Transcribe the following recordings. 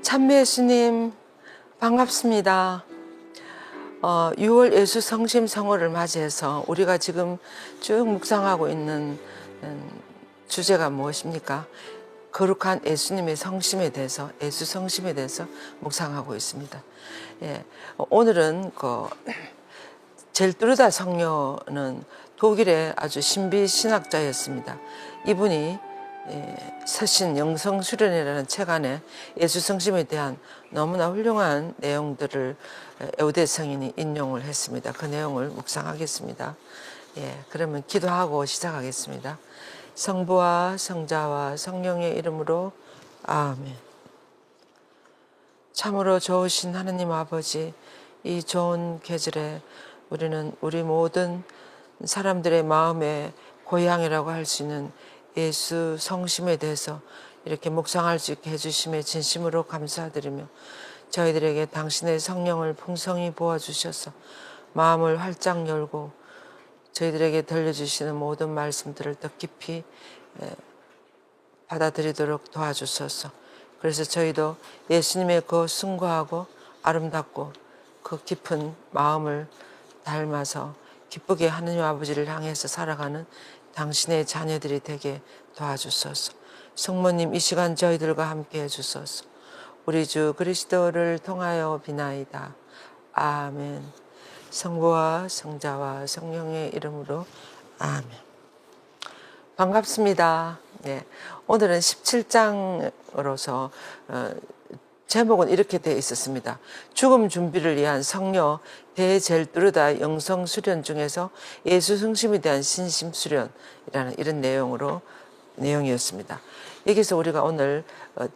참배 예수님 반갑습니다. 6월 예수 성심 성호를 맞이해서 우리가 지금 쭉 묵상하고 있는 주제가 무엇입니까? 거룩한 예수님의 성심에 대해서, 예수 성심에 대해서 묵상하고 있습니다. 예, 오늘은 젤트루다 성녀는 독일의 아주 신비 신학자였습니다. 이분이 서신 영성수련이라는 책 안에 예수 성심에 대한 너무나 훌륭한 내용들을 에우대 성인이 인용을 했습니다. 그 내용을 묵상하겠습니다. 그러면 기도하고 시작하겠습니다. 성부와 성자와 성령의 이름으로 아멘. 참으로 좋으신 하느님 아버지, 이 좋은 계절에 우리는 우리 모든 사람들의 마음의 고향이라고 할 수 있는 예수 성심에 대해서 이렇게 묵상할 수 있게 해주심에 진심으로 감사드리며 저희들에게 당신의 성령을 풍성히 부어주셔서 마음을 활짝 열고 저희들에게 들려주시는 모든 말씀들을 더 깊이 받아들이도록 도와주소서. 그래서 저희도 예수님의 그 숭고하고 아름답고 그 깊은 마음을 닮아서 기쁘게 하느님 아버지를 향해서 살아가는 당신의 자녀들이 되게 도와주소서. 성모님 이 시간 저희들과 함께 해주소서. 우리 주 그리스도를 통하여 비나이다. 아멘. 성부와 성자와 성령의 이름으로 아멘. 반갑습니다. 오늘은 17장으로서 제목은 이렇게 되어 있었습니다. 죽음 준비를 위한 성녀 대젤뚜르다 영성 수련 중에서 예수 성심에 대한 신심 수련이라는 이런 내용이었습니다. 여기서 우리가 오늘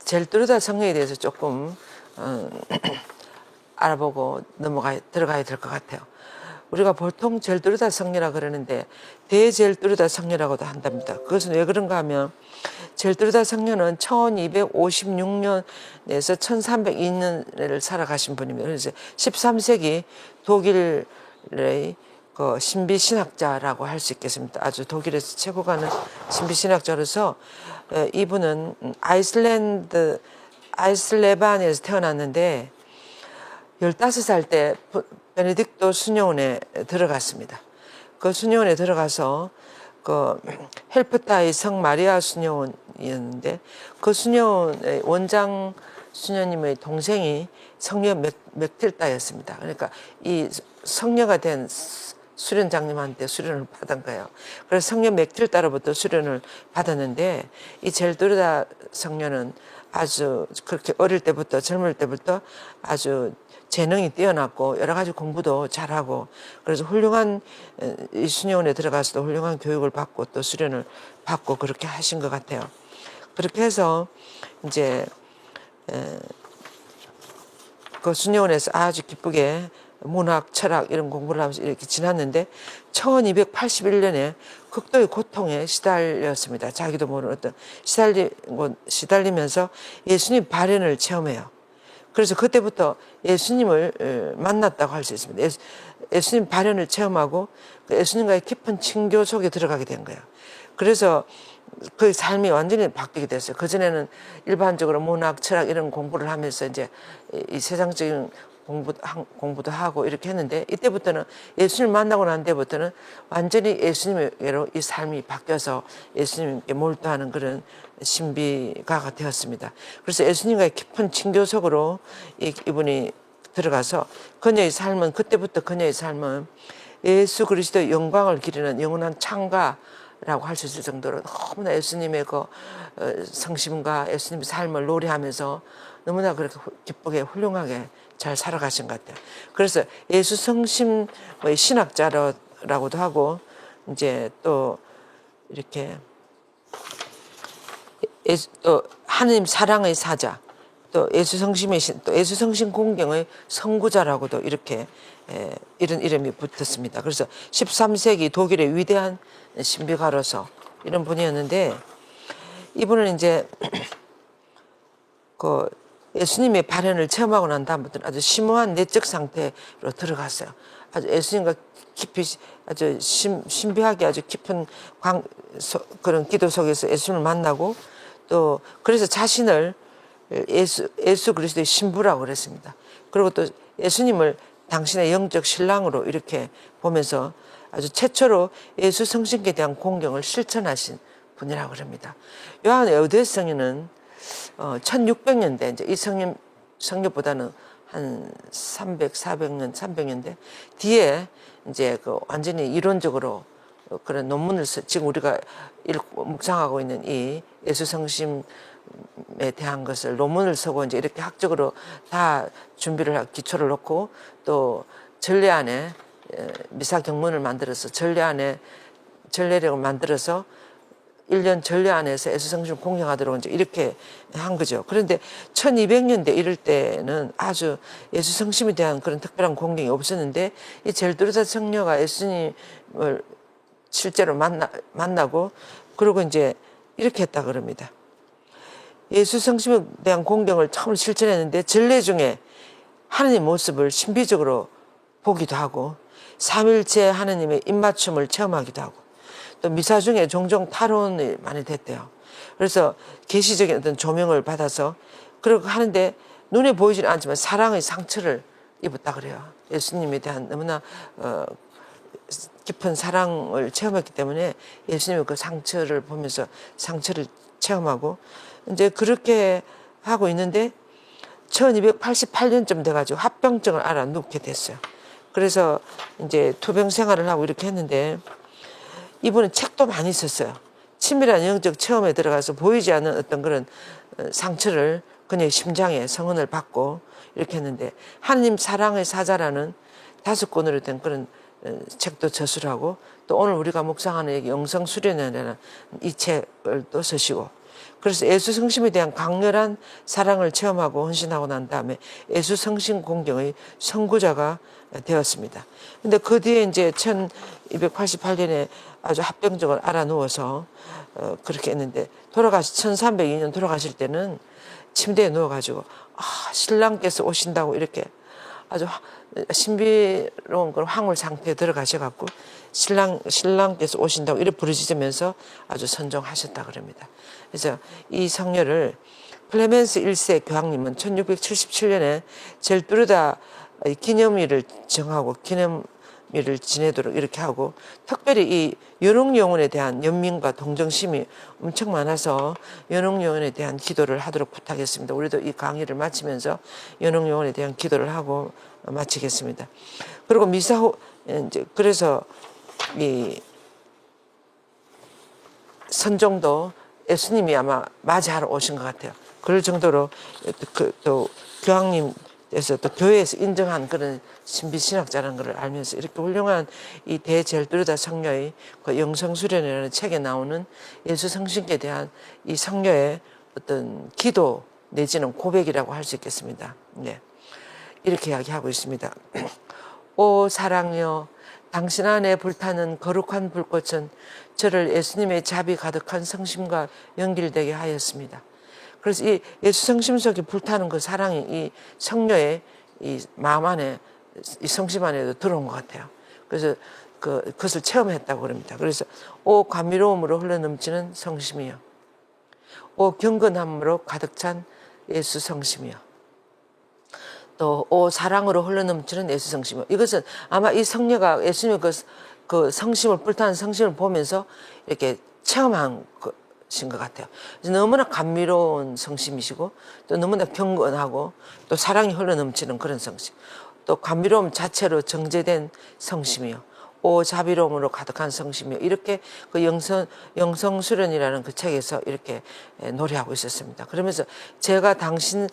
젤뚜르다 성녀에 대해서 조금 알아보고 들어가야 될 것 같아요. 우리가 보통 젤뚜르다 성녀라 그러는데 대젤뚜르다 성녀라고도 한답니다. 그것은 왜 그런가 하면 젤뚜르다 성녀는 1256년에서 1302년을 살아가신 분입니다. 그래서 13세기 독일의 신비 신학자라고 할 수 있겠습니다. 아주 독일에서 최고 가는 신비 신학자로서 이분은 아이슬레반에서 태어났는데 15살 때 베네딕토 수녀원에 들어갔습니다. 그 수녀원에 들어가서 헬프타이 성 마리아 수녀원이었는데 그 수녀원의 원장 수녀님의 동생이 성녀 맥틸다였습니다. 그러니까 이 성녀가 된 수련장님한테 수련을 받은 거예요. 그래서 성녀 맥틸다로부터 수련을 받았는데 이 젤뚜르다 성녀는 아주 그렇게 어릴 때부터 젊을 때부터 아주 재능이 뛰어났고 여러 가지 공부도 잘하고 그래서 훌륭한 이 수녀원에 들어가서도 훌륭한 교육을 받고 또 수련을 받고 그렇게 하신 것 같아요. 그렇게 해서 이제 그 수녀원에서 아주 기쁘게 문학, 철학 이런 공부를 하면서 이렇게 지났는데 1281년에 극도의 고통에 시달렸습니다. 자기도 모르는 어떤 시달리면서 예수님 발현을 체험해요. 그래서 그때부터 예수님을 만났다고 할 수 있습니다. 예수님 발현을 체험하고 예수님과의 깊은 친교 속에 들어가게 된 거예요. 그래서 그 삶이 완전히 바뀌게 됐어요. 그전에는 일반적으로 문학, 철학 이런 공부를 하면서 이제 이 세상적인 공부도 하고 이렇게 했는데 이때부터는 예수님을 만나고 난 때부터는 완전히 예수님에게로 이 삶이 바뀌어서 예수님께 몰두하는 그런 신비가가 되었습니다. 그래서 예수님과의 깊은 친교 속으로 이분이 들어가서 그때부터 그녀의 삶은 예수 그리스도의 영광을 기리는 영원한 창가라고 할 수 있을 정도로 너무나 예수님의 성심과 예수님의 삶을 노래하면서 너무나 그렇게 기쁘게 훌륭하게 잘 살아가신 것 같아요. 그래서 예수 성심의 신학자라고도 하고 이제 또 이렇게 또 하느님 사랑의 사자, 또 예수 성심의 또 예수 성심 공경의 선구자라고도 이렇게 이런 이름이 붙었습니다. 그래서 13세기 독일의 위대한 신비가로서 이런 분이었는데 이분은 이제 예수님의 발현을 체험하고 난 다음부터는 아주 심오한 내적 상태로 들어갔어요. 아주 예수님과 깊이 아주 신비하게 아주 깊은 그런 기도 속에서 예수님을 만나고 또 그래서 자신을 예수 그리스도의 신부라고 그랬습니다. 그리고 또 예수님을 당신의 영적 신랑으로 이렇게 보면서 아주 최초로 예수 성신께 대한 공경을 실천하신 분이라고 그럽니다. 요한 에우데스 성인은 1600년대 이제 이 성경보다는 한 300, 400년 뒤에 이제 그 완전히 이론적으로 그런 논문을 지금 우리가 묵상하고 있는 이 예수 성심에 대한 것을 논문을 쓰고 이제 이렇게 학적으로 다 준비를 기초를 놓고 또 전례 안에 미사 경문을 만들어서 전례력을 만들어서 1년 전례 안에서 예수 성심 공경하도록 이제 이렇게 한 거죠. 그런데 1200년대 이럴 때는 아주 예수 성심에 대한 그런 특별한 공경이 없었는데 이 젤두르다 성녀가 예수님을 실제로 만나고 그리고 이제 이렇게 했다 그럽니다. 예수 성심에 대한 공경을 처음 실천했는데 전례 중에 하느님 모습을 신비적으로 보기도 하고 삼일째 하느님의 입맞춤을 체험하기도 하고 또 미사 중에 종종 탈원이 많이 됐대요. 그래서 계시적인 어떤 조명을 받아서 그렇게 하는데 눈에 보이지는 않지만 사랑의 상처를 입었다 그래요. 예수님에 대한 너무나 깊은 사랑을 체험했기 때문에 예수님의 그 상처를 보면서 상처를 체험하고 이제 그렇게 하고 있는데 1288년쯤 돼가지고 합병증을 알아놓게 됐어요. 그래서 이제 투병 생활을 하고 이렇게 했는데 이분은 책도 많이 썼어요. 친밀한 영적 체험에 들어가서 보이지 않는 어떤 그런 상처를 그녀의 심장에 성은을 받고 이렇게 했는데 하느님 사랑의 사자라는 5권으로 된 그런 책도 저술을 하고 또 오늘 우리가 묵상하는 영성 수련회라는 이 책을 또 쓰시고 그래서 예수 성심에 대한 강렬한 사랑을 체험하고 헌신하고 난 다음에 예수 성심 공경의 선구자가 되었습니다. 근데 그 뒤에 이제 1288년에 아주 합병증을 알아누워서 그렇게 했는데 1302년 돌아가실 때는 침대에 누워가지고 신랑께서 오신다고 이렇게 아주 신비로운 그런 황홀 상태에 들어가셔갖고 신랑께서 오신다고 이렇게 부르짖으면서 아주 선종하셨다 그럽니다. 그래서 이 성녀를 클레멘스 1세 교황님은 1677년에 젤두르다 기념일을 정하고 기념일을 지내도록 이렇게 하고 특별히 이 연옥영혼에 대한 연민과 동정심이 엄청 많아서 연옥영혼에 대한 기도를 하도록 부탁했습니다. 우리도 이 강의를 마치면서 연옥영혼에 대한 기도를 하고 마치겠습니다. 그리고 미사 후 이제 그래서 이 선종도 예수님이 아마 맞이하러 오신 것 같아요. 그럴 정도로 또 교황님에서 또 교회에서 인정한 그런 신비신학자라는 걸 알면서 이렇게 훌륭한 이 대젤두르다 성녀의 그 영성수련이라는 책에 나오는 예수 성신께 대한 이 성녀의 어떤 기도 내지는 고백이라고 할 수 있겠습니다. 네. 이렇게 이야기하고 있습니다. 오 사랑여 당신 안에 불타는 거룩한 불꽃은 저를 예수님의 자비 가득한 성심과 연결되게 하였습니다. 그래서 이 예수 성심 속에 불타는 그 사랑이 이 성녀의 이 마음 안에 이 성심 안에도 들어온 것 같아요. 그래서 그것을 체험했다고 그럽니다. 그래서 오 감미로움으로 흘러넘치는 성심이여 오 경건함으로 가득 찬 예수 성심이여 또 오 사랑으로 흘러넘치는 예수 성심이요. 이것은 아마 이 성녀가 예수님의 그 성심을 불타는 성심을 보면서 이렇게 체험한 것인 것 같아요. 너무나 감미로운 성심이시고 또 너무나 경건하고 또 사랑이 흘러넘치는 그런 성심. 또 감미로움 자체로 정제된 성심이요. 오 자비로움으로 가득한 성심이요. 이렇게 그 영성수련이라는 그 책에서 이렇게 노래하고 있었습니다. 그러면서 제가 당신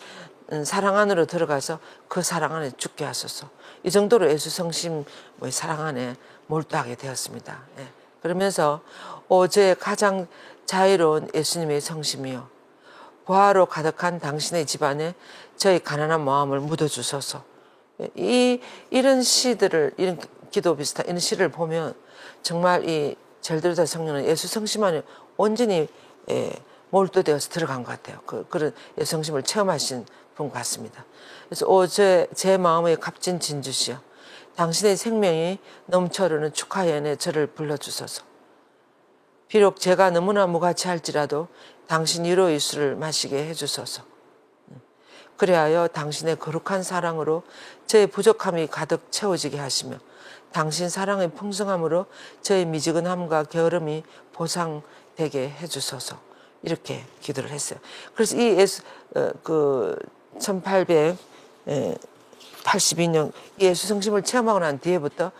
사랑 안으로 들어가서 그 사랑 안에 죽게 하소서. 이 정도로 예수 성심의 사랑 안에 몰두하게 되었습니다. 예. 그러면서 저의 가장 자유로운 예수님의 성심이요 보화로 가득한 당신의 집안에 저의 가난한 마음을 묻어주소서. 이런 시들을 이런 기도 비슷한 이런 시를 보면 정말 이 젤두르다 성녀는 예수 성심 안에 온전히 몰두되어서 들어간 것 같아요. 그런 예수 성심을 체험하신 분 같습니다. 그래서 제 마음의 값진 진주시여 당신의 생명이 넘쳐흐르는 축하의 연에 저를 불러주소서. 비록 제가 너무나 무가치할지라도 당신 위로의 술을 마시게 해주소서. 그리하여 당신의 거룩한 사랑으로 저의 부족함이 가득 채워지게 하시며 당신 사랑의 풍성함으로 저의 미지근함과 게으름이 보상되게 해주소서. 이렇게 기도를 했어요. 그래서 이 1882년 예수 성심을 체험하고 난 뒤에부터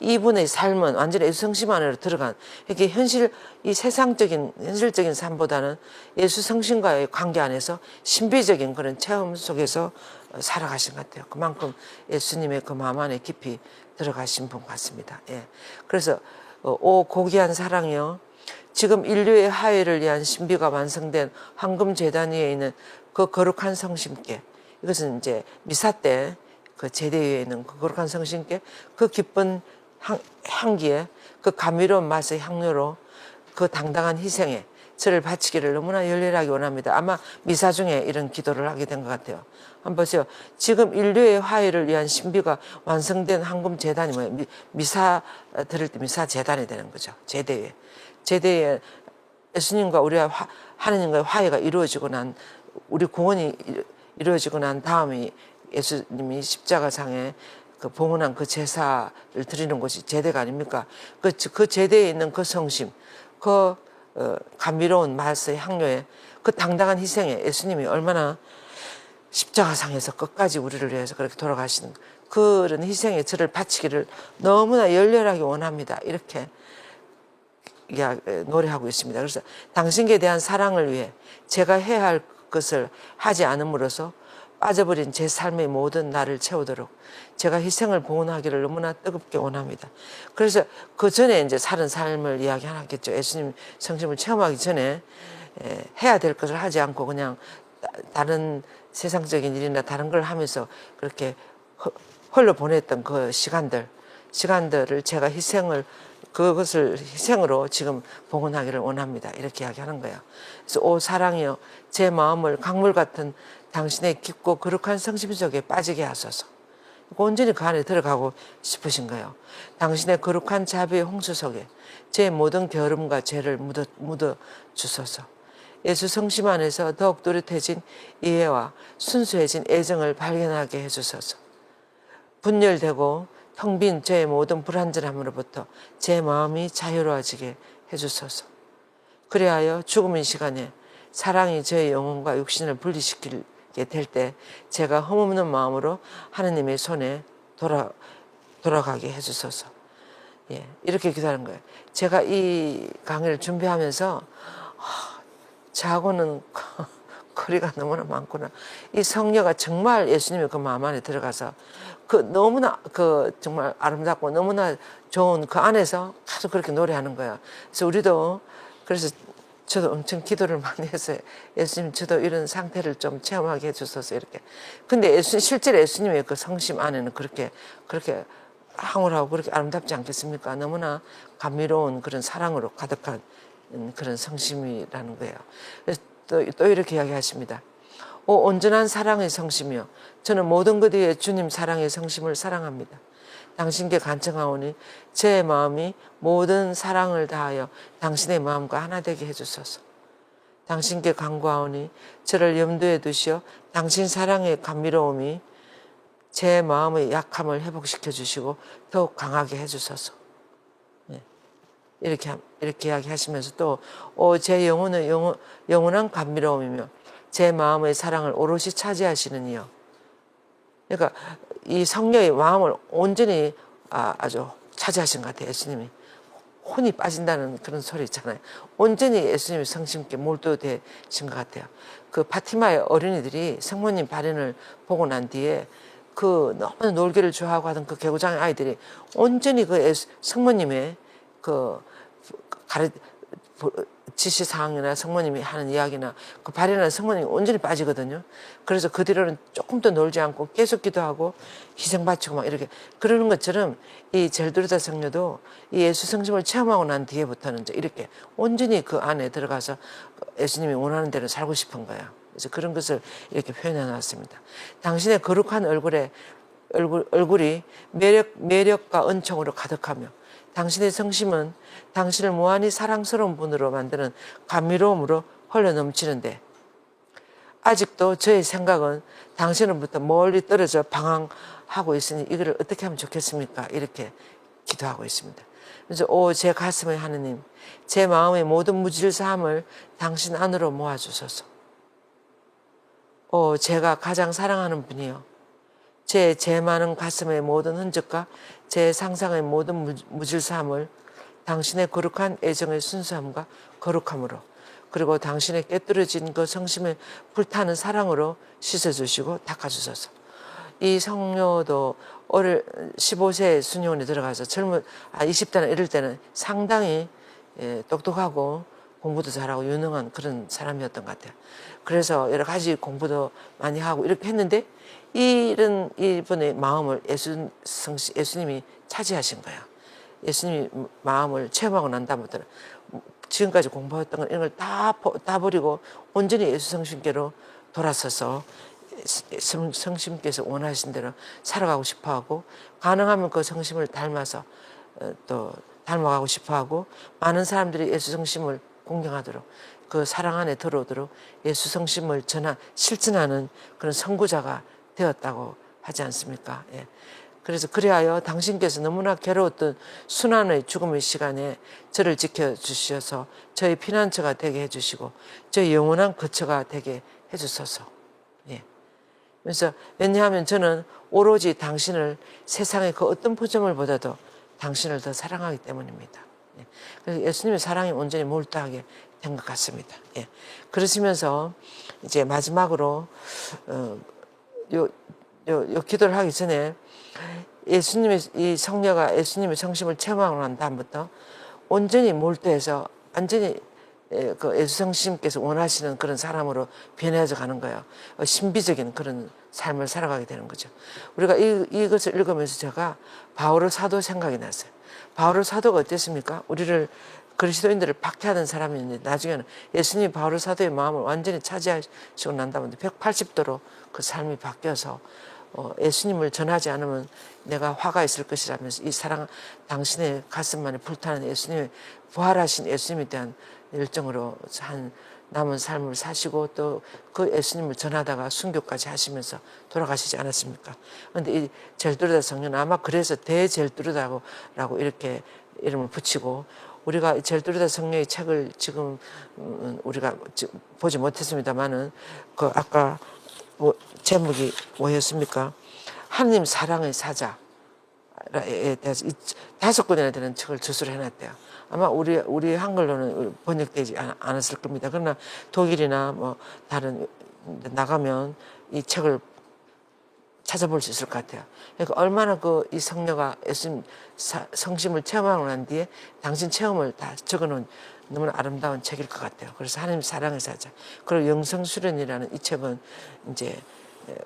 이분의 삶은 완전히 예수 성심 안으로 들어간, 이렇게 이 세상적인 현실적인 삶보다는 예수 성심과의 관계 안에서 신비적인 그런 체험 속에서 살아가신 것 같아요. 그만큼 예수님의 그 마음 안에 깊이 들어가신 분 같습니다. 예. 그래서 오 고귀한 사랑이요, 지금 인류의 화해를 위한 신비가 완성된 황금 제단 위에 있는 그 거룩한 성심께, 이것은 이제 미사 때 그 제대 위에 있는 그 거룩한 성심께 그 기쁜 향기에 그 감미로운 맛의 향료로 그 당당한 희생에 저를 바치기를 너무나 열렬하게 원합니다. 아마 미사 중에 이런 기도를 하게 된 것 같아요. 한번 보세요. 지금 인류의 화해를 위한 신비가 완성된 황금 제단이 뭐예요? 미사 들을 때 미사 제단이 되는 거죠. 제대에. 제대에 예수님과 우리가 하느님과의 화해가 이루어지고 난, 우리 구원이 이루어지고 난 다음에 예수님이 십자가상에 그 봉헌한 그 제사를 드리는 곳이 제대가 아닙니까? 그 제대에 있는 그 성심, 그 감미로운 맛의 향료에 그 당당한 희생에 예수님이 얼마나 십자가상에서 끝까지 우리를 위해서 그렇게 돌아가시는 그런 희생에 저를 바치기를 너무나 열렬하게 원합니다. 이렇게 노래하고 있습니다. 그래서 당신께 대한 사랑을 위해 제가 해야 할 것을 하지 않음으로써 빠져버린 제 삶의 모든 날을 채우도록 제가 희생을 봉헌하기를 너무나 뜨겁게 원합니다. 그래서 그 전에 이제 사는 삶을 이야기하겠죠. 예수님 성심을 체험하기 전에 해야 될 것을 하지 않고 그냥 다른 세상적인 일이나 다른 걸 하면서 그렇게 홀로 보냈던 그 시간들을 제가 그것을 희생으로 지금 봉헌하기를 원합니다. 이렇게 이야기하는 거예요. 그래서 오 사랑이여, 제 마음을 강물 같은 당신의 깊고 거룩한 성심 속에 빠지게 하소서. 온전히 그 안에 들어가고 싶으신 거예요. 당신의 거룩한 자비의 홍수 속에 제 모든 게으름과 죄를 묻어 주소서. 예수 성심 안에서 더욱 또렷해진 이해와 순수해진 애정을 발견하게 해주소서. 분열되고 텅 빈 제 모든 불완전함으로부터 제 마음이 자유로워지게 해주소서. 그리하여 죽음의 시간에 사랑이 저의 영혼과 육신을 분리시키게 될 때 제가 흠없는 마음으로 하느님의 손에 돌아가게 해주소서. 예, 이렇게 기도하는 거예요. 제가 이 강의를 준비하면서 저하고는 거리가 너무나 많구나. 이 성녀가 정말 예수님의 그 마음 안에 들어가서 너무나 정말 아름답고 너무나 좋은 그 안에서 계속 그렇게 노래하는 거야. 그래서 우리도, 그래서 저도 엄청 기도를 많이 했어요. 예수님, 저도 이런 상태를 좀 체험하게 해주셔서 이렇게. 근데 실제로 예수님의 그 성심 안에는 그렇게 황홀하고 그렇게 아름답지 않겠습니까? 너무나 감미로운 그런 사랑으로 가득한 그런 성심이라는 거예요. 그래서 또 이렇게 이야기하십니다. 오 온전한 사랑의 성심이여, 저는 모든 것 위에 주님 사랑의 성심을 사랑합니다. 당신께 간청하오니 제 마음이 모든 사랑을 다하여 당신의 마음과 하나 되게 해주소서. 당신께 간구하오니 저를 염두에 두시어 당신 사랑의 감미로움이 제 마음의 약함을 회복시켜 주시고 더욱 강하게 해주소서. 이렇게 이야기하시면서 또 제 영혼은 영원한 감미로움이며 제 마음의 사랑을 오롯이 차지하시는 이여. 그러니까 이 성녀의 마음을 온전히 아주 차지하신 것 같아요. 예수님이 혼이 빠진다는 그런 소리 있잖아요. 온전히 예수님의 성심께 몰두되신 것 같아요. 그 파티마의 어린이들이 성모님 발현을 보고 난 뒤에 그 너무 놀기를 좋아하고 하던 그 개구장의 아이들이 온전히 그 성모님의 지시사항이나 성모님이 하는 이야기나 그 발현하는 성모님이 온전히 빠지거든요. 그래서 그 뒤로는 조금 더 놀지 않고 계속 기도하고 희생 바치고 막 이렇게 그러는 것처럼 이 젤두르다 성녀도 이 예수 성심을 체험하고 난 뒤에부터는 이렇게 온전히 그 안에 들어가서 예수님이 원하는 대로 살고 싶은 거야. 그래서 그런 것을 이렇게 표현해 놨습니다. 당신의 거룩한 얼굴이 매력과 은총으로 가득하며 당신의 성심은 당신을 무한히 사랑스러운 분으로 만드는 감미로움으로 흘러 넘치는데 아직도 저의 생각은 당신으로부터 멀리 떨어져 방황하고 있으니 이거를 어떻게 하면 좋겠습니까? 이렇게 기도하고 있습니다. 그래서 제 가슴의 하느님, 제 마음의 모든 무질서함을 당신 안으로 모아주소서. 제가 가장 사랑하는 분이요, 제 많은 가슴의 모든 흔적과 제 상상의 모든 무질서함을 당신의 거룩한 애정의 순수함과 거룩함으로, 그리고 당신의 깨뜨려진 그 성심에 불타는 사랑으로 씻어주시고 닦아주소서. 이 성녀도 15세 순교원에 들어가서 20대나 이럴 때는 상당히 똑똑하고 공부도 잘하고 유능한 그런 사람이었던 것 같아요. 그래서 여러 가지 공부도 많이 하고 이렇게 했는데, 이런 이분의 마음을 예수님이 차지하신 거예요. 예수님이 마음을 체험하고 난 다음부터는 지금까지 공부했던 건 이런 걸 다 버리고 온전히 예수 성심께로 돌아서서 성심께서 원하신 대로 살아가고 싶어하고, 가능하면 그 성심을 닮아서 또 닮아가고 싶어하고, 많은 사람들이 예수 성심을 공경하도록, 그 사랑 안에 들어오도록 예수 성심을 실천하는 그런 선구자가 되었다고 하지 않습니까? 예. 그래서 그리하여 당신께서 너무나 괴로웠던 순환의 죽음의 시간에 저를 지켜주셔서 저의 피난처가 되게 해주시고 저의 영원한 거처가 되게 해주소서. 예. 그래서 왜냐하면 저는 오로지 당신을, 세상의 그 어떤 포점을 보다도 당신을 더 사랑하기 때문입니다. 예. 그래서 예수님의 사랑이 온전히 몰두하게 된 것 같습니다. 예. 그러시면서 이제 마지막으로 요 기도를 하기 전에 이 성녀가 예수님의 성심을 체험하고 난 다음부터 온전히 몰두해서 완전히 그 예수 성심께서 원하시는 그런 사람으로 변해져 가는 거예요. 신비적인 그런 삶을 살아가게 되는 거죠. 우리가 이것을 읽으면서 제가 바울 사도 생각이 났어요. 바울 사도가 어땠습니까? 우리를, 그리스도인들을 박해하던 사람이었는데 나중에는 예수님이 바울 사도의 마음을 완전히 차지하시고 난 다음에 180도로 그 삶이 바뀌어서 예수님을 전하지 않으면 내가 화가 있을 것이라면서 이 사랑, 당신의 가슴 안에 불타는 예수님의 부활하신 예수님에 대한 열정으로 남은 삶을 사시고 또 그 예수님을 전하다가 순교까지 하시면서 돌아가시지 않았습니까? 그런데 이 젤두르다 성녀는 아마 그래서 대젤두르다라고 이렇게 이름을 붙이고, 우리가 젤두르다 성녀의 책을 지금 우리가 보지 못했습니다만은 그 아까 제목이 뭐였습니까? 하느님 사랑의 사자에 대해서 5권이나 되는 책을 저술을 해놨대요. 아마 우리 한글로는 번역되지 않았을 겁니다. 그러나 독일이나 뭐 다른 나가면 이 책을 찾아볼 수 있을 것 같아요. 그러니까 얼마나 이 성녀가 예수님 성심을 체험하고 난 뒤에 당신 체험을 다 적어놓은 너무나 아름다운 책일 것 같아요. 그래서 하나님 사랑의 사자. 그리고 영성수련이라는 이 책은 이제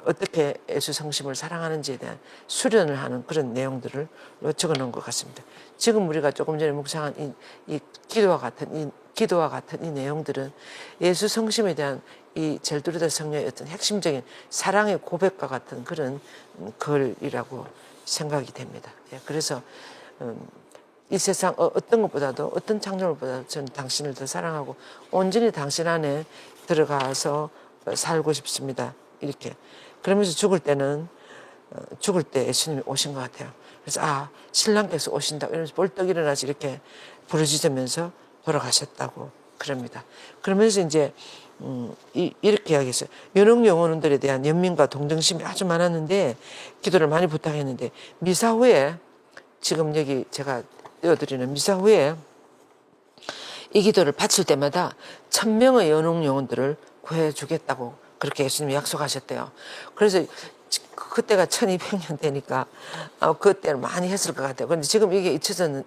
어떻게 예수 성심을 사랑하는지에 대한 수련을 하는 그런 내용들을 적어놓은 것 같습니다. 지금 우리가 조금 전에 묵상한 이 기도와 같은 이 내용들은 예수 성심에 대한 이 젤두르다 성녀의 어떤 핵심적인 사랑의 고백과 같은 그런 글이라고 생각이 됩니다. 그래서 이 세상 어떤 것보다도, 어떤 창조물보다도 저는 당신을 더 사랑하고 온전히 당신 안에 들어가서 살고 싶습니다. 이렇게. 그러면서 죽을 때 예수님이 오신 것 같아요. 그래서 신랑께서 오신다 이러면서 벌떡 일어나서 이렇게 부르짖으면서 돌아가셨다고 그럽니다. 그러면서 이제 이렇게 이야기했어요. 연옥 영혼들에 대한 연민과 동정심이 아주 많았는데, 기도를 많이 부탁했는데, 미사 후에, 지금 여기 제가 띄워드리는 미사 후에 이 기도를 바칠 때마다 1000명의 연옥 영혼들을 구해주겠다고 그렇게 예수님이 약속하셨대요. 그래서 그때가 1200년 되니까 그때는 많이 했을 것 같아요. 그런데 지금 이게 잊혀진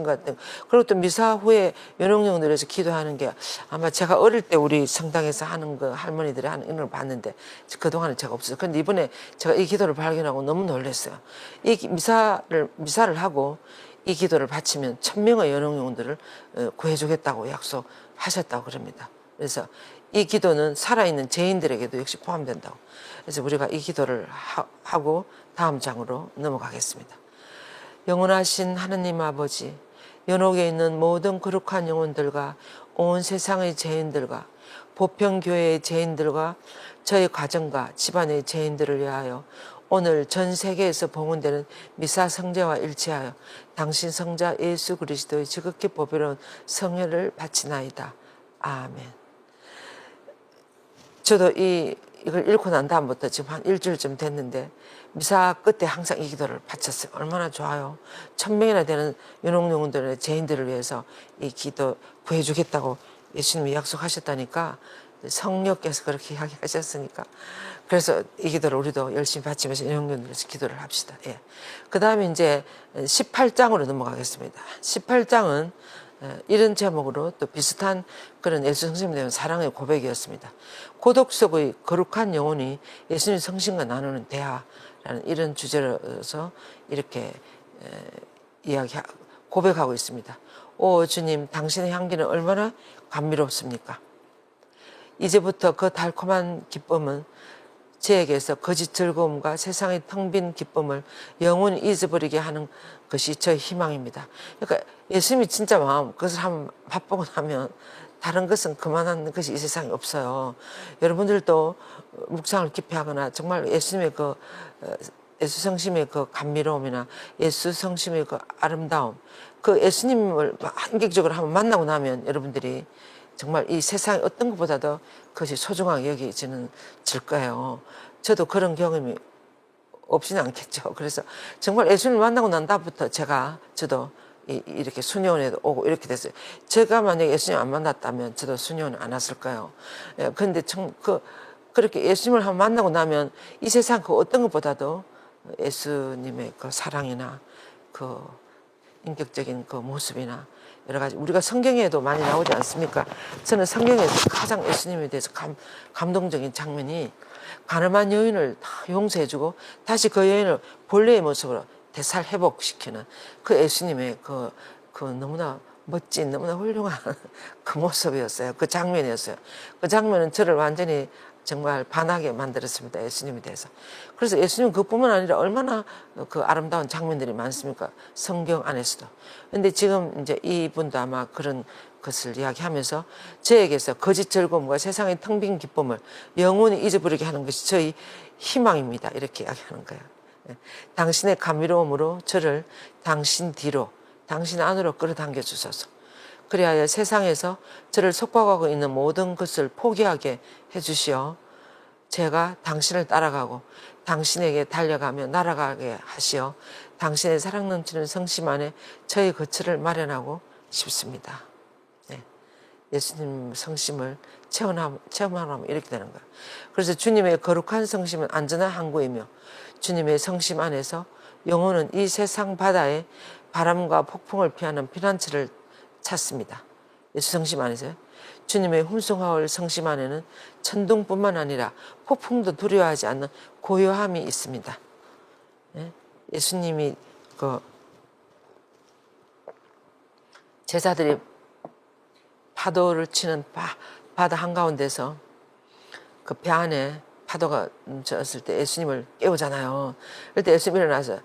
것 같아요. 그리고 또 미사 후에 연옥영들에서 기도하는 게, 아마 제가 어릴 때 우리 성당에서 하는 거 할머니들이 하는 이런 걸 봤는데 그동안은 제가 없었어요. 그런데 이번에 제가 이 기도를 발견하고 너무 놀랐어요. 이 미사를 하고 이 기도를 바치면 1000명의 연옥영들을 구해주겠다고 약속하셨다고 그럽니다. 그래서 이 기도는 살아있는 죄인들에게도 역시 포함된다고. 그래서 우리가 이 기도를 하고 다음 장으로 넘어가겠습니다. 영원하신 하느님 아버지, 연옥에 있는 모든 거룩한 영혼들과 온 세상의 죄인들과 보평교회의 죄인들과 저희 가정과 집안의 죄인들을 위하여 오늘 전 세계에서 봉헌되는 미사 성제와 일치하여 당신 성자 예수 그리스도의 지극히 보배로운 성혈을 바치나이다. 아멘. 저도 이걸 읽고 난 다음부터 지금 한 일주일쯤 됐는데 미사 끝에 항상 이 기도를 바쳤어요. 얼마나 좋아요. 1000명이나 되는 유농용들의 죄인들을 위해서 이 기도 구해주겠다고 예수님이 약속하셨다니까, 성령께서 그렇게 이야기하셨으니까, 그래서 이 기도를 우리도 열심히 바치면서 유농용들에서 기도를 합시다. 예. 그 다음에 이제 18장으로 넘어가겠습니다. 18장은 이런 제목으로 또 비슷한 그런 예수 성심에 대한 사랑의 고백이었습니다. 고독 속의 거룩한 영혼이 예수님 성심과 나누는 대화라는 이런 주제로서 이렇게 고백하고 있습니다. 오 주님, 당신의 향기는 얼마나 감미롭습니까? 이제부터 그 달콤한 기쁨은 저에게서 거짓 즐거움과 세상의 텅 빈 기쁨을 영원히 잊어버리게 하는 것이 저의 희망입니다. 그러니까 예수님이 진짜 마음, 그것을 한번 맛보고 나면 다른 것은 그만한 것이 이 세상에 없어요. 여러분들도 묵상을 깊이 하거나 정말 예수님의 예수 성심의 그 감미로움이나 예수 성심의 그 아름다움, 그 예수님을 한객적으로 한번 만나고 나면 여러분들이 정말 이 세상의 어떤 것보다도 그것이 소중하게 여겨지는 질 거예요. 저도 그런 경험이 없지는 않겠죠. 그래서 정말 예수님을 만나고 난 다음부터 저도 이렇게 순회원에도 오고 이렇게 됐어요. 제가 만약에 예수님 안 만났다면 저도 순회원 안 왔을 거예요. 그런데 그렇게 예수님을 한번 만나고 나면 이 세상 그 어떤 것보다도 예수님의 그 사랑이나 그 인격적인 그 모습이나 여러 가지 우리가 성경에도 많이 나오지 않습니까? 저는 성경에서 가장 예수님에 대해서 감동적인 장면이 가늠한 여인을 다 용서해주고 다시 그 여인을 본래의 모습으로 되살회복시키는 그 예수님의 그 너무나 멋진, 너무나 훌륭한 그 모습이었어요. 그 장면이었어요. 그 장면은 저를 완전히 정말 반하게 만들었습니다. 예수님에 대해서. 그래서 예수님 그뿐만 아니라 얼마나 그 아름다운 장면들이 많습니까? 성경 안에서도. 근데 지금 이제 이분도 아마 그런 것을 이야기하면서 저에게서 거짓 즐거움과 세상의 텅 빈 기쁨을 영원히 잊어버리게 하는 것이 저희 희망입니다. 이렇게 이야기하는 거예요. 당신의 감미로움으로 저를 당신 뒤로, 당신 안으로 끌어당겨 주소서. 그리하여 세상에서 저를 속박하고 있는 모든 것을 포기하게 해주시어 제가 당신을 따라가고 당신에게 달려가며 날아가게 하시어 당신의 사랑 넘치는 성심 안에 저의 거처를 마련하고 싶습니다. 네. 예수님 성심을 체험하면 이렇게 되는 거예요. 그래서 주님의 거룩한 성심은 안전한 항구이며 주님의 성심 안에서 영혼은 이 세상 바다에 바람과 폭풍을 피하는 피난처를 찾습니다. 예수 성심 안에서요. 주님의 훔숭하올 성심 안에는 천둥뿐만 아니라 폭풍도 두려워하지 않는 고요함이 있습니다. 예수님이 제자들이 파도를 치는 바다 한가운데서 그 배 안에 파도가 쳤을 때 예수님을 깨우잖아요. 그럴 때 예수님이 일어나서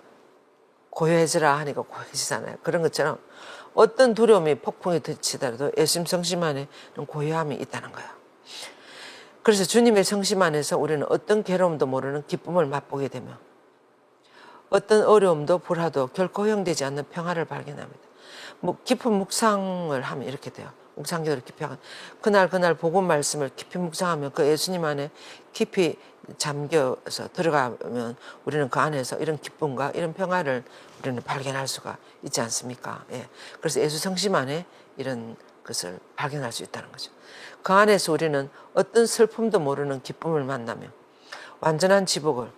고요해지라 하니까 고요해지잖아요. 그런 것처럼 어떤 두려움이 폭풍이 덮치더라도 예수님 성심 안에 고요함이 있다는 거예요. 그래서 주님의 성심 안에서 우리는 어떤 괴로움도 모르는 기쁨을 맛보게 되며 어떤 어려움도 불화도 결코 허용되지 않는 평화를 발견합니다. 깊은 묵상을 하면 이렇게 돼요. 묵상기도를 깊이 하면 그날 복음 말씀을 깊이 묵상하면 그 예수님 안에 깊이 잠겨서 들어가면 우리는 그 안에서 이런 기쁨과 이런 평화를 우리는 발견할 수가 있지 않습니까? 예. 그래서 예수 성심 안에 이런 것을 발견할 수 있다는 거죠. 그 안에서 우리는 어떤 슬픔도 모르는 기쁨을 만나며 완전한 지복을,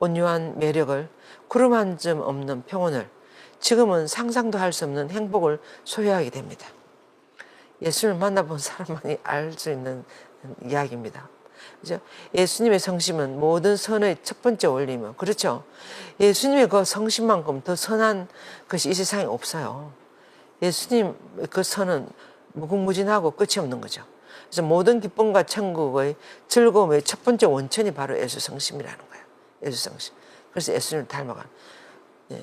온유한 매력을, 구름 한 점 없는 평온을, 지금은 상상도 할 수 없는 행복을 소유하게 됩니다. 예수님을 만나본 사람만이 알 수 있는 이야기입니다. 그죠? 예수님의 성심은 모든 선의 첫 번째 원리며, 그렇죠? 예수님의 그 성심만큼 더 선한 것이 이 세상에 없어요. 예수님 그 선은 무궁무진하고 끝이 없는 거죠. 그래서 모든 기쁨과 천국의 즐거움의 첫 번째 원천이 바로 예수 성심이라는 거예요. 예수 성심. 그래서 예수님을 닮아가는. 예.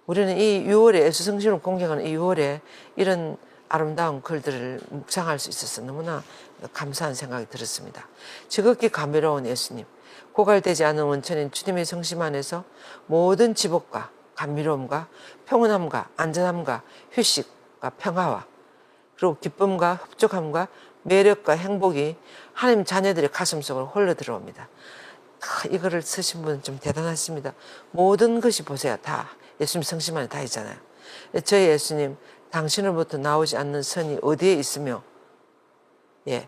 우리는 이 6월에 예수 성심을 공경하는 이 6월에 이런 아름다운 글들을 묵상할 수 있어서 너무나 감사한 생각이 들었습니다. 지극히 감미로운 예수님, 고갈되지 않은 원천인 주님의 성심 안에서 모든 지복과 감미로움과 평온함과 안전함과 휴식과 평화와 그리고 기쁨과 흡족함과 매력과 행복이 하나님 자녀들의 가슴속으로 홀려 들어옵니다. 이거를 쓰신 분은 좀 대단하십니다. 모든 것이 보세요. 다 예수님 성심 안에 다 있잖아요. 저희 예수님, 당신으로부터 나오지 않는 선이 어디에 있으며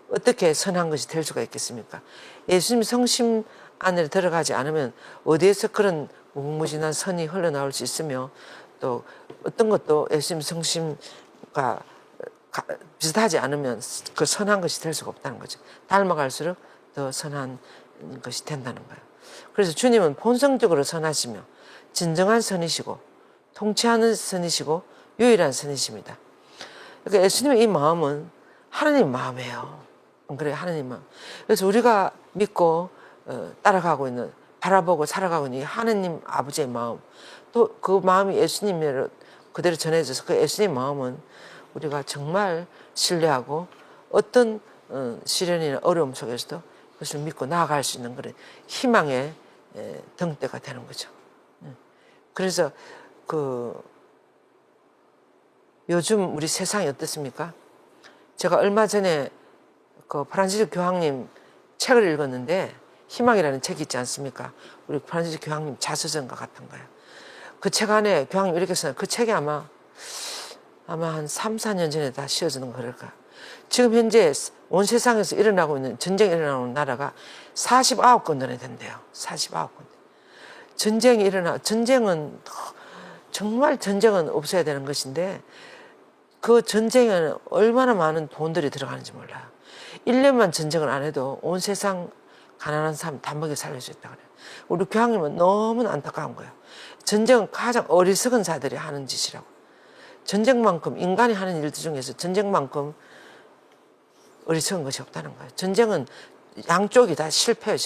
어떻게 선한 것이 될 수가 있겠습니까? 예수님 성심 안에 들어가지 않으면 어디에서 그런 무궁무진한 선이 흘러나올 수 있으며 또 어떤 것도 예수님 성심과 비슷하지 않으면 그 선한 것이 될 수가 없다는 거죠. 닮아갈수록 더 선한 것이 된다는 거예요. 그래서 주님은 본성적으로 선하시며 진정한 선이시고 통치하는 선이시고 유일한 선이십니다. 그러니까 예수님의 이 마음은 하나님 마음이에요. 그래요, 하나님 마음. 그래서 우리가 믿고 따라가고 있는, 바라보고 살아가고 있는 이 하나님 아버지의 마음, 또 그 마음이 예수님으로 그대로 전해져서 그 예수님의 마음은 우리가 정말 신뢰하고 어떤 시련이나 어려움 속에서도 그것을 믿고 나아갈 수 있는 그런 희망의 등대가 되는 거죠. 그래서 요즘 우리 세상이 어떻습니까? 제가 얼마 전에 그 프란시스 교황님 책을 읽었는데 희망이라는 책이 있지 않습니까? 우리 프란시스 교황님 자서전과 같은 거예요. 그 책 안에 교황님 이렇게 써요. 그 책이 아마 한 3, 4년 전에 다 씌워지는 거 그럴까. 지금 현재 온 세상에서 일어나고 있는 전쟁이 일어나는 나라가 49군데나 된대요. 49군데. 전쟁은 정말 전쟁은 없어야 되는 것인데 그 전쟁에는 얼마나 많은 돈들이 들어가는지 몰라요. 1년만 전쟁을 안 해도 온 세상 가난한 사람 다 먹여 살릴 수 있다고 그래요. 우리 교황님은 너무나 안타까운 거예요. 전쟁은 가장 어리석은 자들이 하는 짓이라고. 전쟁만큼 인간이 하는 일들 중에서 전쟁만큼 어리석은 것이 없다는 거예요. 전쟁은 양쪽이 다 실패해요.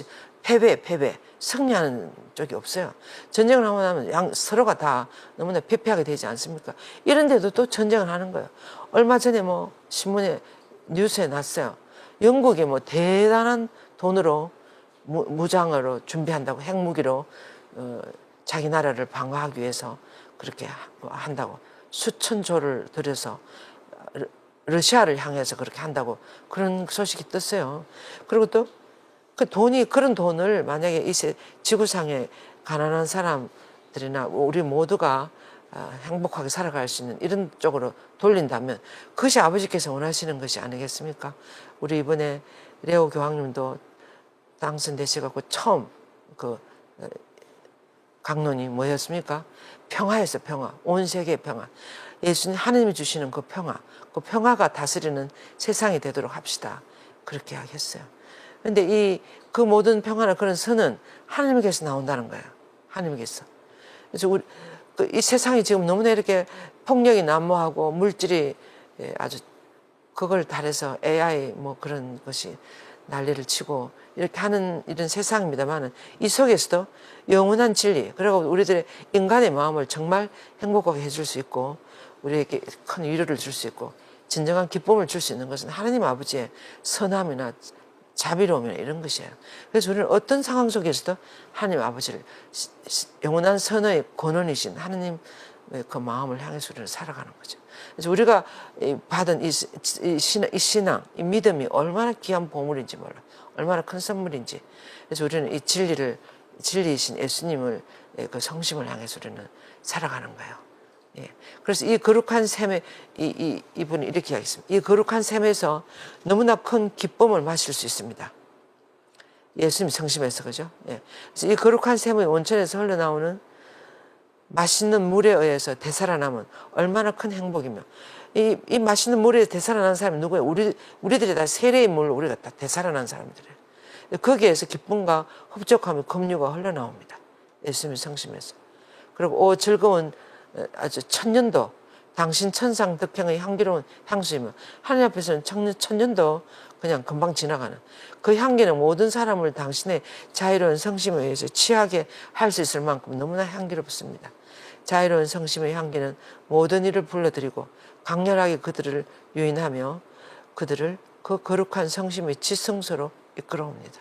패배, 승리하는 쪽이 없어요. 전쟁을 하고 나면 서로가 다 너무나 패배하게 되지 않습니까? 이런데도 또 전쟁을 하는 거예요. 얼마 전에 신문에 뉴스에 났어요. 영국이 대단한 돈으로 무장으로 준비한다고 핵무기로 자기 나라를 방어하기 위해서 그렇게 한다고 수천조를 들여서 러시아를 향해서 그렇게 한다고 그런 소식이 떴어요. 그리고 또 그런 돈을 만약에 이 지구상에 가난한 사람들이나 우리 모두가 행복하게 살아갈 수 있는 이런 쪽으로 돌린다면 그것이 아버지께서 원하시는 것이 아니겠습니까? 우리 이번에 레오 교황님도 당선되셔갖고 처음 강론이 뭐였습니까? 평화였어요, 평화. 온 세계의 평화. 예수님 하나님이 주시는 그 평화가 다스리는 세상이 되도록 합시다. 그렇게 하겠어요. 근데 그 모든 평화나 그런 선은 하나님께서 나온다는 거예요. 하나님께서. 그래서 이 세상이 지금 너무나 이렇게 폭력이 난무하고 물질이 아주 그걸 달해서 AI 그런 것이 난리를 치고 이렇게 하는 이런 세상입니다만은 이 속에서도 영원한 진리, 그리고 우리들의 인간의 마음을 정말 행복하게 해줄 수 있고 우리에게 큰 위로를 줄 수 있고 진정한 기쁨을 줄 수 있는 것은 하나님 아버지의 선함이나 자비로움이나 이런 것이에요. 그래서 우리는 어떤 상황 속에서도 하나님 아버지를 영원한 선의 권원이신 하나님 그 마음을 향해서 우리는 살아가는 거죠. 그래서 우리가 받은 이 신앙, 이 믿음이 얼마나 귀한 보물인지 몰라. 얼마나 큰 선물인지. 그래서 우리는 이 진리이신 예수님을 그 성심을 향해서 우리는 살아가는 거예요. 예. 그래서 이 거룩한 셈에 이분이 이렇게 이야기했습니다. 이 거룩한 셈에서 너무나 큰 기쁨을 마실 수 있습니다. 예수님 성심에서, 그죠? 예. 그래서 이 거룩한 셈의 원천에서 흘러나오는 맛있는 물에 의해서 되살아남은 얼마나 큰 행복이며 이 맛있는 물에 되살아난 사람이 누구예요? 우리들이 다 세례의 물로 우리가 다 되살아난 사람들이에요. 거기에서 기쁨과 흡족함이 급류가 흘러나옵니다. 예수님의 성심에서. 그리고 오 즐거운 아주 천년도 당신 천상 덕행의 향기로운 향수이며 하나님 앞에서는 천년도 그냥 금방 지나가는 그 향기는 모든 사람을 당신의 자유로운 성심에 의해서 취하게 할 수 있을 만큼 너무나 향기롭습니다. 자유로운 성심의 향기는 모든 일을 불러들이고 강렬하게 그들을 유인하며 그들을 그 거룩한 성심의 지성소로 이끌어옵니다.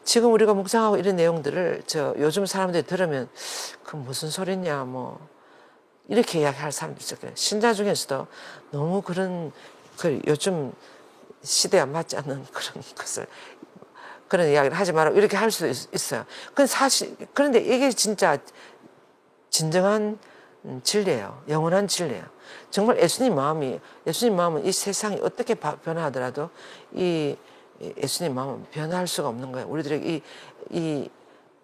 지금 우리가 묵상하고 이런 내용들을 요즘 사람들이 들으면 그 무슨 소리냐 뭐 이렇게 이야기할 사람도 있을 거예요. 신자 중에서도 너무 그런 요즘 시대와 맞지 않는 그런 것을 그런 이야기를 하지 마라 이렇게 할 수도 있어요. 그런데 이게 진짜 진정한 진리예요. 영원한 진리예요. 정말 예수님 마음은 이 세상이 어떻게 변화하더라도 이 예수님 마음은 변할 수가 없는 거예요. 우리들에게 이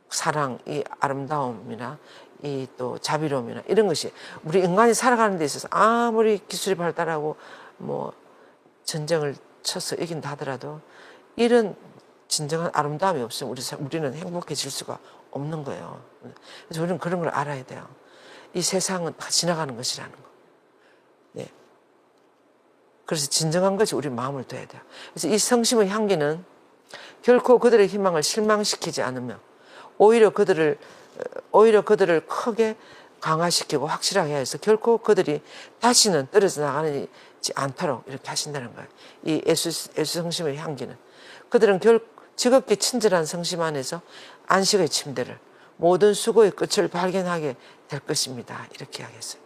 사랑, 이 아름다움이나 이 또 자비로움이나 이런 것이 우리 인간이 살아가는 데 있어서 아무리 기술이 발달하고 뭐 전쟁을 쳐서 이긴다 하더라도 이런 진정한 아름다움이 없으면 우리는 행복해질 수가 없는 거예요. 그래서 우리는 그런 걸 알아야 돼요. 이 세상은 다 지나가는 것이라는 거. 네. 그래서 진정한 것이 우리 마음을 둬야 돼요. 그래서 이 성심의 향기는 결코 그들의 희망을 실망시키지 않으며 오히려 그들을 크게 강화시키고 확실하게 해서 결코 그들이 다시는 떨어져 나가지 않도록 이렇게 하신다는 거예요. 이 예수 성심의 향기는 그들은 지극히 친절한 성심 안에서 안식의 침대를 모든 수고의 끝을 발견하게 될 것입니다. 이렇게 하겠어요.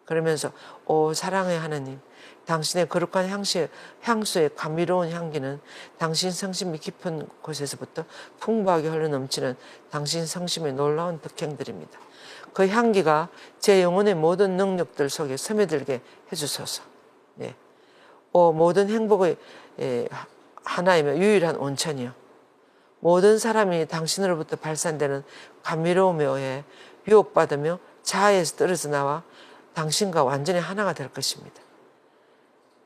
그러면서 오 사랑의 하나님 당신의 거룩한 향수의 감미로운 향기는 당신 성심이 깊은 곳에서부터 풍부하게 흘러넘치는 당신 성심의 놀라운 덕행들입니다. 그 향기가 제 영혼의 모든 능력들 속에 스며들게 해주소서. 네. 모든 행복의 하나이며 유일한 온천이요. 모든 사람이 당신으로부터 발산되는 감미로움에 의해 유혹받으며 자아에서 떨어져 나와 당신과 완전히 하나가 될 것입니다.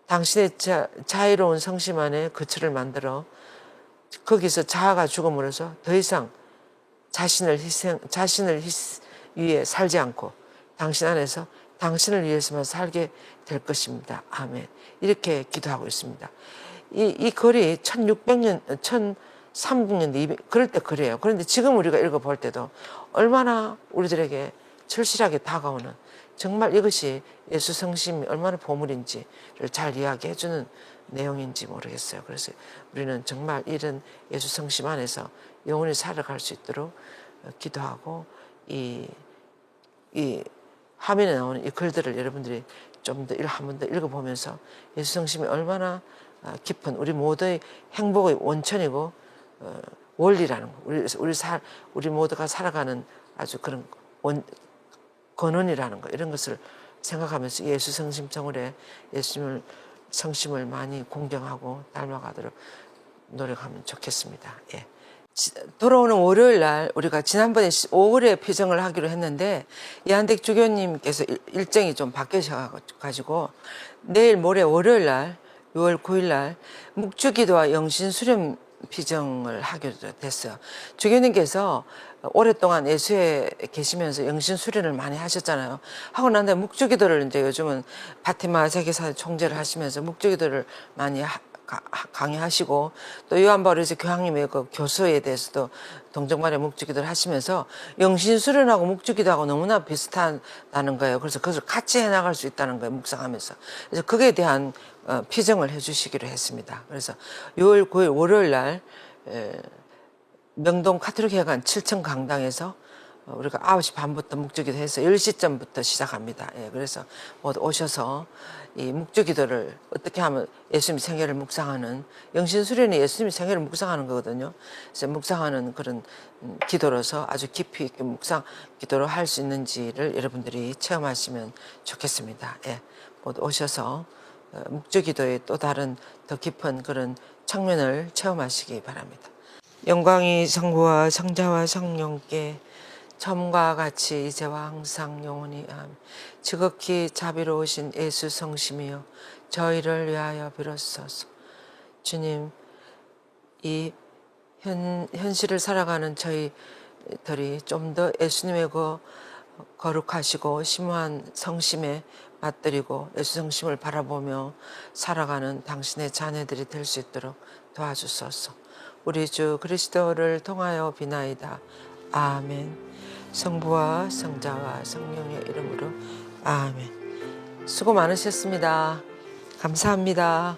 당신의 자유로운 성심 안에 거처를 만들어 거기서 자아가 죽음으로써 더 이상 자신을 위해 살지 않고 당신 안에서 당신을 위해서만 살게 될 것입니다. 아멘. 이렇게 기도하고 있습니다. 이 글이 1600년, 1300년, 200, 그럴 때 그래요. 그런데 지금 우리가 읽어볼 때도 얼마나 우리들에게 절실하게 다가오는 정말 이것이 예수 성심이 얼마나 보물인지를 잘 이야기해주는 내용인지 모르겠어요. 그래서 우리는 정말 이런 예수 성심 안에서 영원히 살아갈 수 있도록 기도하고 이 화면에 나오는 이 글들을 여러분들이 좀 더 한 번 더 읽어보면서 예수 성심이 얼마나 깊은 우리 모두의 행복의 원천이고 원리라는 거, 우리 모두가 살아가는 아주 그런 근원이라는 거 이런 것을 생각하면서 예수 성심 성월에 예수님을 성심을 많이 공경하고 닮아가도록 노력하면 좋겠습니다. 예. 돌아오는 월요일 날 우리가 지난번에 5월에 표정을 하기로 했는데 이한택 주교님께서 일정이 좀 바뀌어가지고 내일 모레 월요일 날 6월 9일 날 묵주기도와 영신 수련 피정을 하기로 됐어요. 주교님께서 오랫동안 예수에 계시면서 영신 수련을 많이 하셨잖아요. 하고 난 다음에 묵주기도를 이제 요즘은 바티마 세계사 총재를 하시면서 묵주기도를 많이 강의하시고 또 요한바오로서 교황님의 그 교수에 대해서도 동정말의 묵주기도를 하시면서 영신 수련하고 묵주기도하고 너무나 비슷하다는 거예요. 그래서 그것을 같이 해나갈 수 있다는 거예요. 묵상하면서. 그래서 그에 대한 피정을 해주시기로 했습니다. 그래서 6월 9일 월요일 날 명동 카톨릭회관 7층 강당에서 우리가 9시 반부터 묵주기도 해서 10시쯤부터 시작합니다. 예, 그래서 모두 오셔서 이 묵주기도를 어떻게 하면 예수님 생애를 묵상하는 영신 수련이 예수님 생애를 묵상하는 거거든요. 그래서 묵상하는 그런 기도로서 아주 깊이 있게 묵상 기도를 할 수 있는지를 여러분들이 체험하시면 좋겠습니다. 예, 모두 오셔서 묵주기도의 또 다른 더 깊은 그런 측면을 체험하시기 바랍니다. 영광이 성부와 성자와 성령께 처음과 같이 이제와 항상 영원히 아멘. 지극히 자비로우신 예수 성심이여 저희를 위하여 빌어주소서. 주님, 이 현실을 살아가는 저희들이 좀 더 예수님의 그 거룩하시고 심오한 성심에 맞들이고 예수 성심을 바라보며 살아가는 당신의 자녀들이 될 수 있도록 도와주소서. 우리 주 그리스도를 통하여 비나이다. 아멘. 성부와 성자와 성령의 이름으로 아멘. 수고 많으셨습니다. 감사합니다.